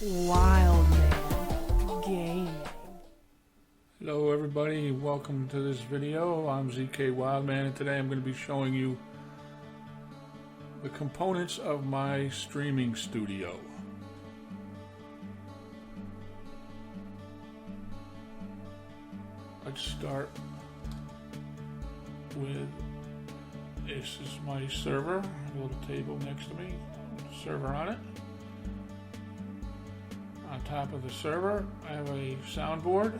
Wildman Gaming. Hello everybody, welcome to this video. I'm ZK Wildman, and today I'm going to be showing you the components of my streaming studio. Let's start with, this is my server, a little table next to me, server on it. On top of the server, I have a soundboard.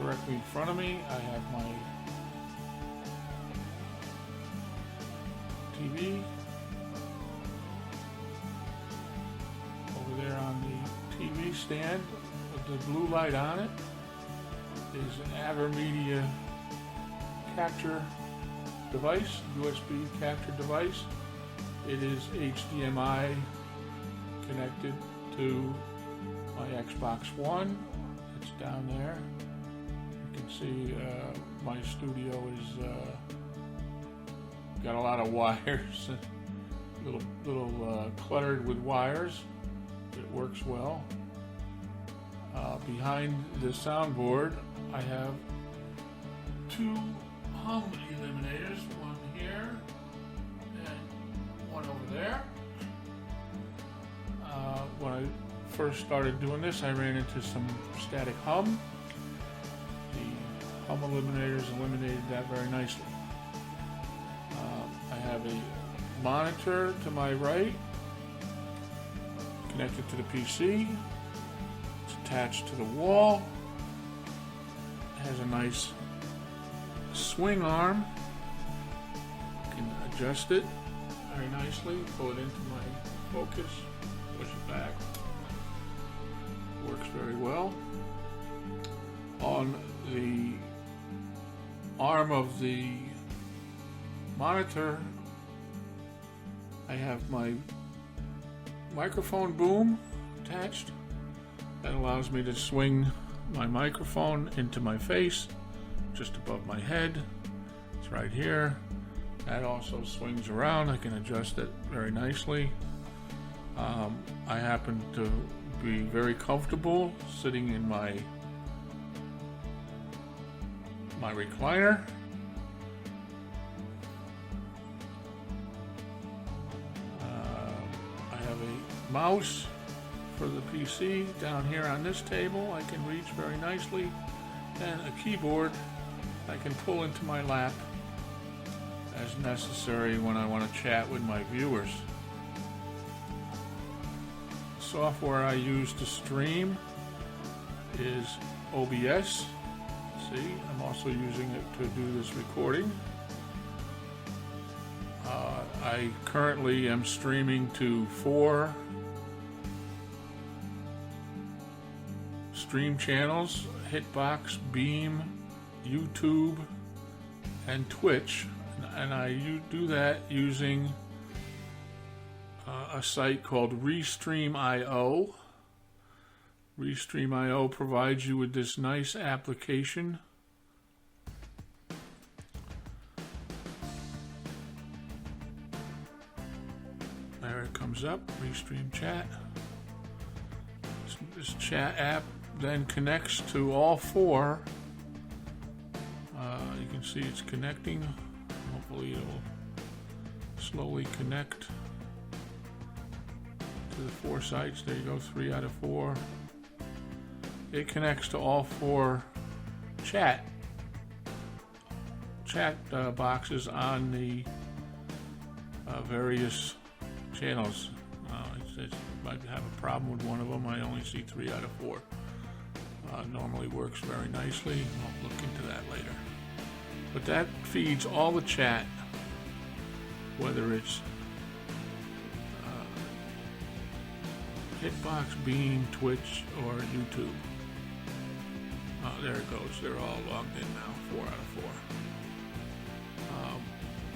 Directly in front of me, I have my TV. Over there on the TV stand with the blue light on it is an AverMedia capture device, USB capture device. It is HDMI connected to my Xbox One. It's down there. You can see my studio is got a lot of wires, little cluttered with wires. It works well. Behind the soundboard, I have two hum eliminators, one here and one over there. When I first started doing this, I ran into some static hum. The hum eliminators eliminated that very nicely. I have a monitor to my right, connected to the PC. It's attached to the wall. It has a nice swing arm. I can adjust it very nicely, pull it into my focus, push it back. Works very well. On the arm of the monitor, I have my microphone boom attached. That allows me to swing my microphone into my face, just above my head. It's right here. That also swings around. I can adjust it very nicely. I happen to be very comfortable sitting in my recliner. I have a mouse for the PC down here on this table. I can reach very nicely, and a keyboard I can pull into my lap as necessary when I want to chat with my viewers. The software I use to stream is OBS. See, I'm also using it to do this recording. I currently am streaming to 4 stream channels: Hitbox, Beam, YouTube, and Twitch. And I do that using a site called Restream.io. Restream.io provides you with this nice application. There it comes up, Restream Chat. This chat app then connects to all 4. You can see it's connecting. Hopefully it'll slowly connect to the 4 sites. There you go, 3 out of 4. It connects to all 4 chat boxes on the various channels. It might have a problem with one of them. I only see 3 out of 4. Normally works very nicely. I'll look into that later. But that feeds all the chat, whether it's Hitbox, Beam, Twitch, or YouTube. There it goes. They're all logged in now, 4 out of 4.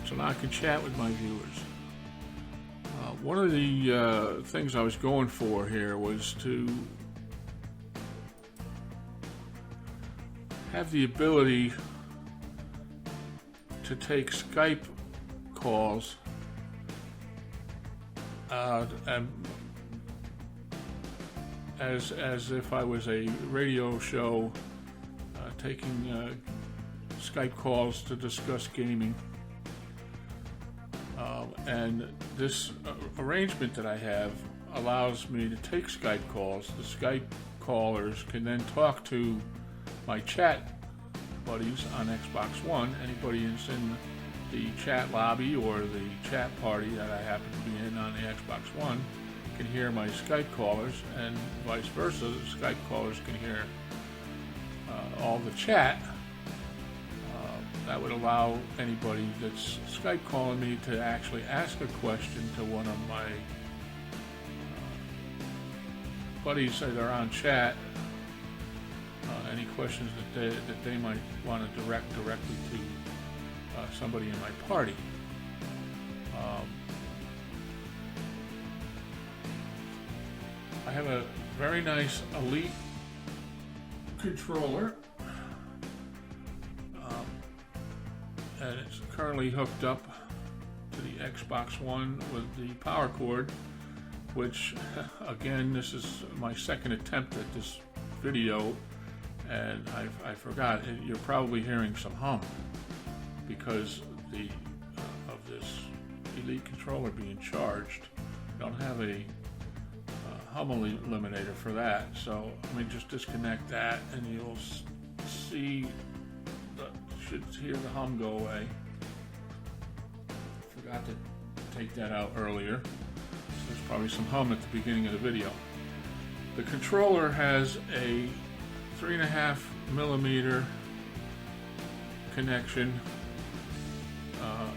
So now I can chat with my viewers. One of the things I was going for here was to have the ability to take Skype calls, and as if I was a radio show taking Skype calls to discuss gaming. And this arrangement that I have allows me to take Skype calls. The Skype callers can then talk to my chat buddies on Xbox One. Anybody that's in the chat lobby or the chat party that I happen to be in on the Xbox One can hear my Skype callers, and vice versa. The Skype callers can hear all the chat. That would allow anybody that's Skype calling me to actually ask a question to one of my buddies that are on chat. Any questions that they might want to direct directly to somebody in my party. I have a very nice Elite controller. And it's currently hooked up to the Xbox One with the power cord, which, again, this is my second attempt at this video, and I forgot. You're probably hearing some hum because of this Elite controller being charged. I don't have a hum eliminator for that, so let me just disconnect that, and you'll see. Should hear the hum go away. Forgot to take that out earlier. So there's probably some hum at the beginning of the video. The controller has a 3.5 millimeter connection.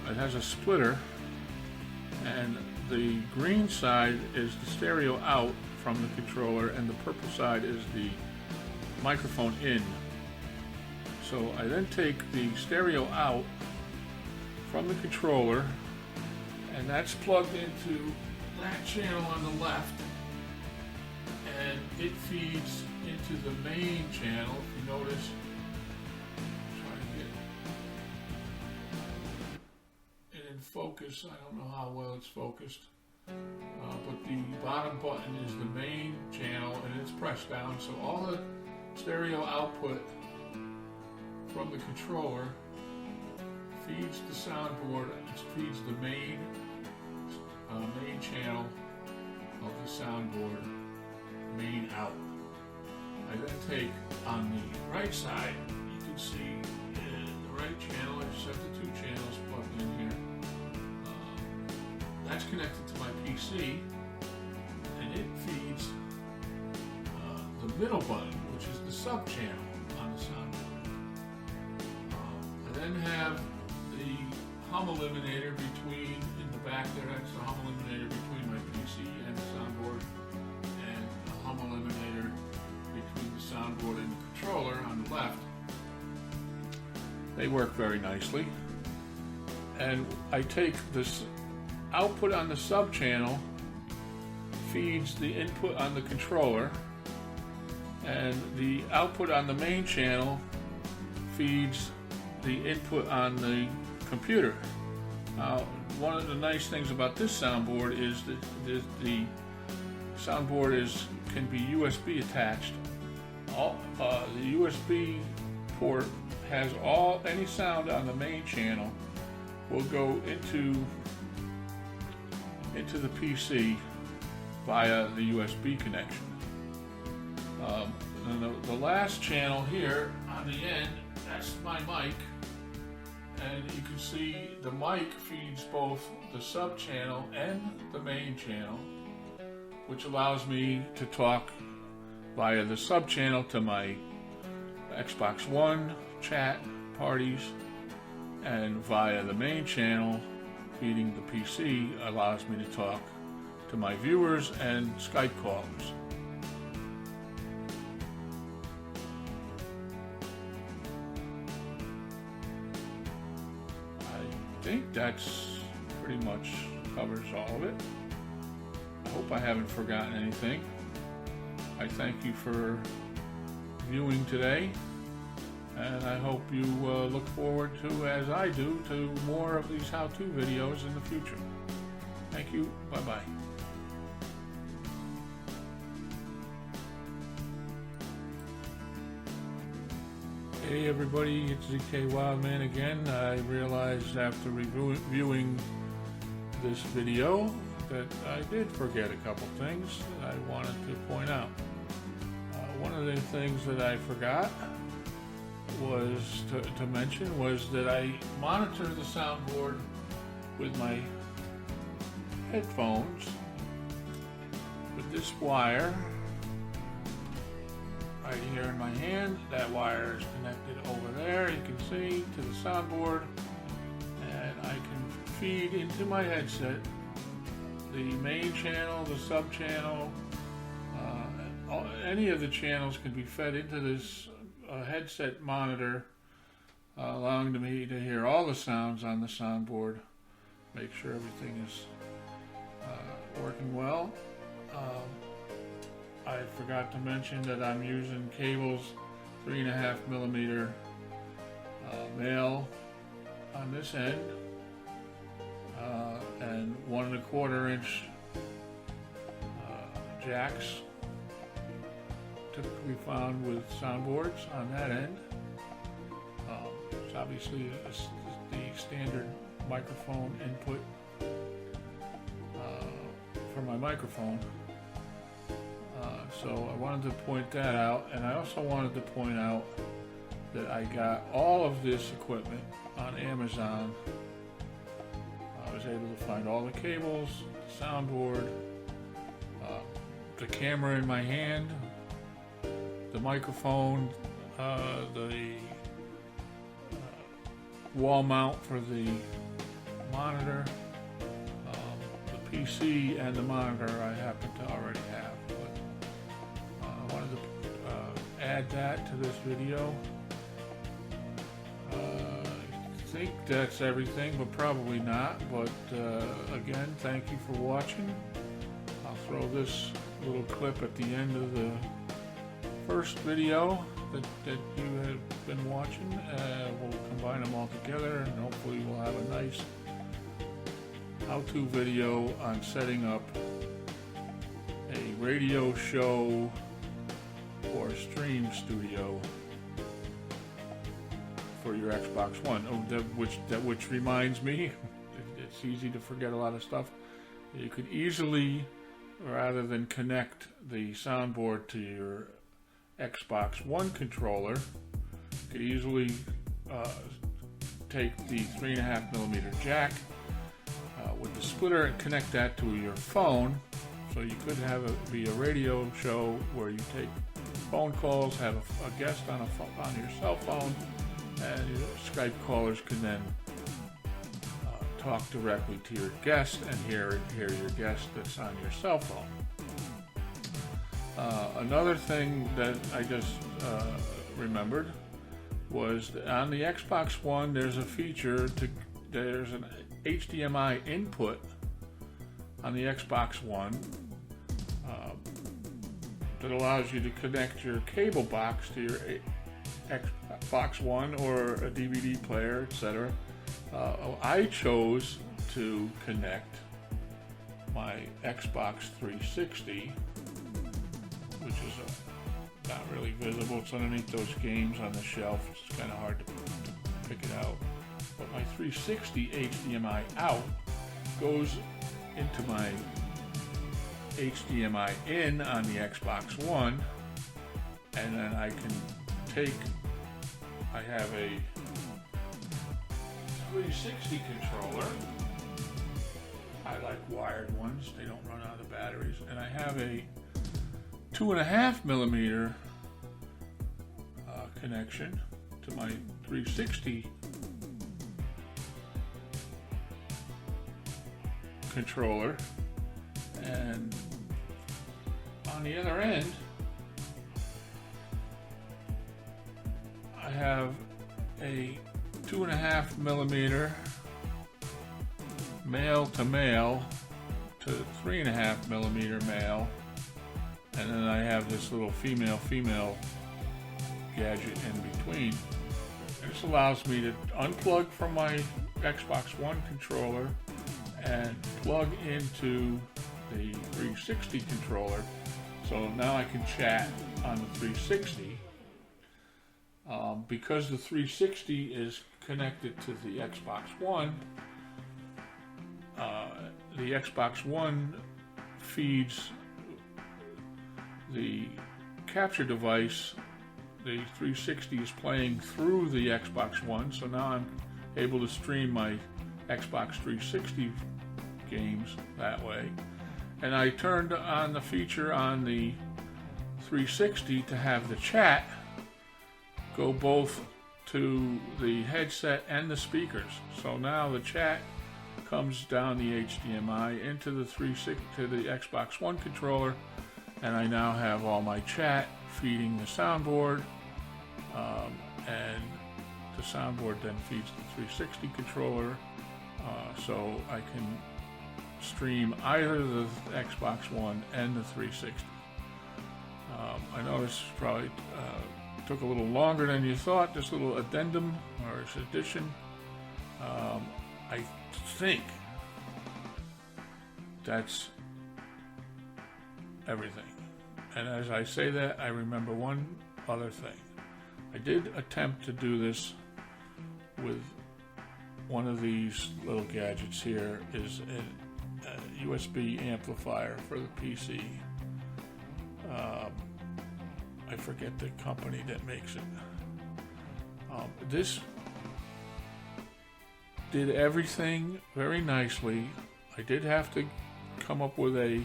It has a splitter, and the green side is the stereo out from the controller, and the purple side is the microphone in. So I then take the stereo out from the controller, and that's plugged into that channel on the left, and it feeds into the main channel. If you notice, try to get it in focus. I don't know how well it's focused, but the bottom button is the main channel, and it's pressed down, so all the stereo output from the controller feeds the soundboard. It feeds the main channel of the soundboard, main out. I then take on the right side, you can see in the right channel, I just have the two channels plugged in here. That's connected to my PC, and it feeds the middle button, which is the sub channel on the soundboard. I then have the hum eliminator in the back there. That's the hum eliminator between my PC and the soundboard, and a hum eliminator between the soundboard and the controller on the left. They work very nicely. And I take this output on the sub channel, feeds the input on the controller, and the output on the main channel feeds the input on the computer. Now, one of the nice things about this soundboard is that the soundboard can be USB attached. The USB port has any sound on the main channel will go into the PC via the USB connection. And the last channel here on the end, that's my mic, and you can see the mic feeds both the sub channel and the main channel, which allows me to talk via the sub channel to my Xbox One chat parties, and via the main channel feeding the PC allows me to talk to my viewers and Skype callers. I think that's pretty much covers all of it. I hope I haven't forgotten anything. I thank you for viewing today, and I hope you look forward to, as I do, to more of these how-to videos in the future. Thank you. Bye-bye. Hey everybody, it's ZK Wildman again. I realized after reviewing this video that I did forget a couple things that I wanted to point out. One of the things that I forgot was to mention was that I monitor the soundboard with my headphones with this wire right here in my hand. That wire is connected over there, you can see, to the soundboard, and I can feed into my headset the main channel, the sub channel, any of the channels can be fed into this headset monitor, allowing me to hear all the sounds on the soundboard, make sure everything is working well. I forgot to mention that I'm using cables 3.5mm male on this end, and 1.25-inch jacks, typically found with soundboards on that end. It's obviously the standard microphone input for my microphone. So I wanted to point that out, and I also wanted to point out that I got all of this equipment on Amazon. I was able to find all the cables, the soundboard, the camera in my hand, the microphone, the wall mount for the monitor, the PC, and the monitor I happen to already have. But I wanted to add that to this video. I think that's everything, but probably not. But again, thank you for watching. I'll throw this little clip at the end of the first video that you have been watching. We'll combine them all together, and hopefully we'll have a nice how-to video on setting up a radio show or stream studio for your Xbox One. Which reminds me, it's easy to forget a lot of stuff. You could easily, rather than connect the soundboard to your Xbox One controller, you could easily take the 3.5mm jack with the splitter and connect that to your phone. So you could have it be a radio show where you take phone calls, have a guest on your cell phone, and your Skype callers can then talk directly to your guest and hear your guest that's on your cell phone. Another thing that I just remembered was that on the Xbox One there's a feature there's an HDMI input on the Xbox One that allows you to connect your cable box to your Xbox One or a DVD player, etc. I chose to connect my Xbox 360, which is not really visible. It's underneath those games on the shelf. It's kind of hard to pick it out. But my 360 HDMI out goes into my HDMI in on the Xbox One, and then I have a 360 controller. I like wired ones, they don't run out of batteries, and I have a 2.5mm connection to my 360 controller, and on the other end I have a 2.5mm male to male to 3.5mm male, and then I have this little female gadget in between. this allows me to unplug from my Xbox One controller and plug into the 360 controller. So now I can chat on the 360. Because the 360 is connected to the Xbox One, the Xbox One feeds the capture device. The 360 is playing through the Xbox One, so now I'm able to stream my Xbox 360 games that way. And I turned on the feature on the 360 to have the chat go both to the headset and the speakers. So now the chat comes down the HDMI into the 360 to the Xbox One controller, and I now have all my chat feeding the soundboard, and the soundboard then feeds the 360 controller, so I can stream either the Xbox One and the 360. I know this probably took a little longer than you thought, this little addendum or this addition. I think that's everything. And as I say that, I remember one other thing. I did attempt to do this with one of these little gadgets here, is a USB amplifier for the PC. I forget the company that makes it. This did everything very nicely. I did have to come up with a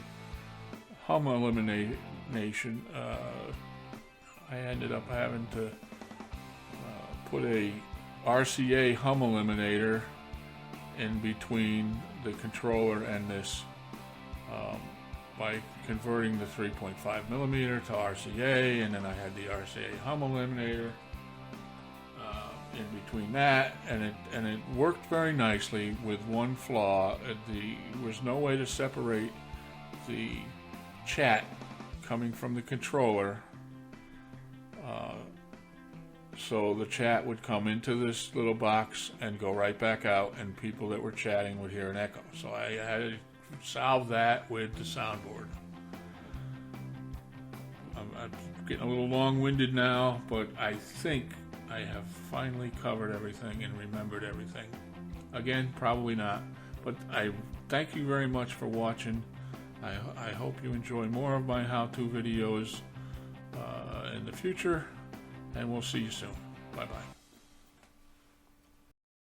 hum elimination. I ended up having to put a RCA hum eliminator in between the controller and this, by converting the 3.5 millimeter to RCA, and then I had the RCA hum eliminator in between that, and it worked very nicely with one flaw. There was no way to separate the chat coming from the controller, so the chat would come into this little box and go right back out, and people that were chatting would hear an echo. So I had to solve that with the soundboard. I'm getting a little long-winded now, but I think I have finally covered everything and remembered everything. Again, probably not, but I thank you very much for watching. I hope you enjoy more of my how-to videos in the future, and we'll see you soon. Bye-bye.